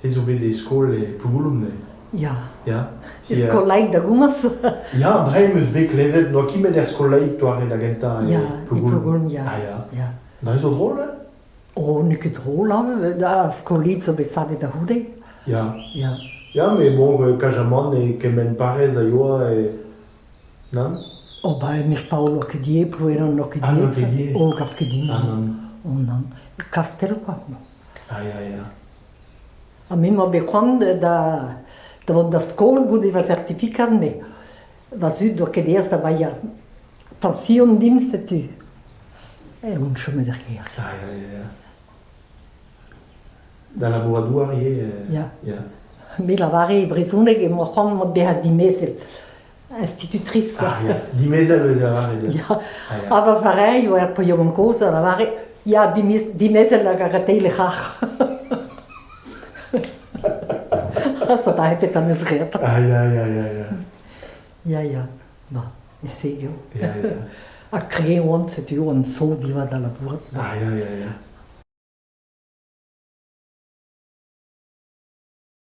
Is ook bij de school Pugulum. Ja. Ja. Is collega da gumas? Ja, Dreimus bek levet, no ki met der scolei toare da genta Ja, Pugulum. Pugulum, ja. Ah ja. Ja. Dat is zo drôle, hè? Oh, nu het rol hebben. Da scolib zo besade da hude. Ja. Ja. Ja, mais bon, Cajaman et que men pares a joa et... Non? Oh, bij mis Paolo che die proero no che Ah, no che die. Oh, gaf che die. Ah, non. Oh, non. Castel qua. Ah, ja. A mi ma bequam da school budeva certificat me. Was ut che die da vai a pension dienste tu. Un chemin derrière. Ah, ja. Da laboratoire, Ja. Ja. Mi lavare i brisune che mo quam beha di mese. Institutrice. Ah, ja. Die mezel we lavare. Ja. Ah, ja. Aber farei io poi un cosa lavare. Ja, di mese la gagatele khach. Also da hätte dann es redt. Ah, ja. Ja. Ma, e serio. Ja. A creare un so di va da lavoro. Ah, ja.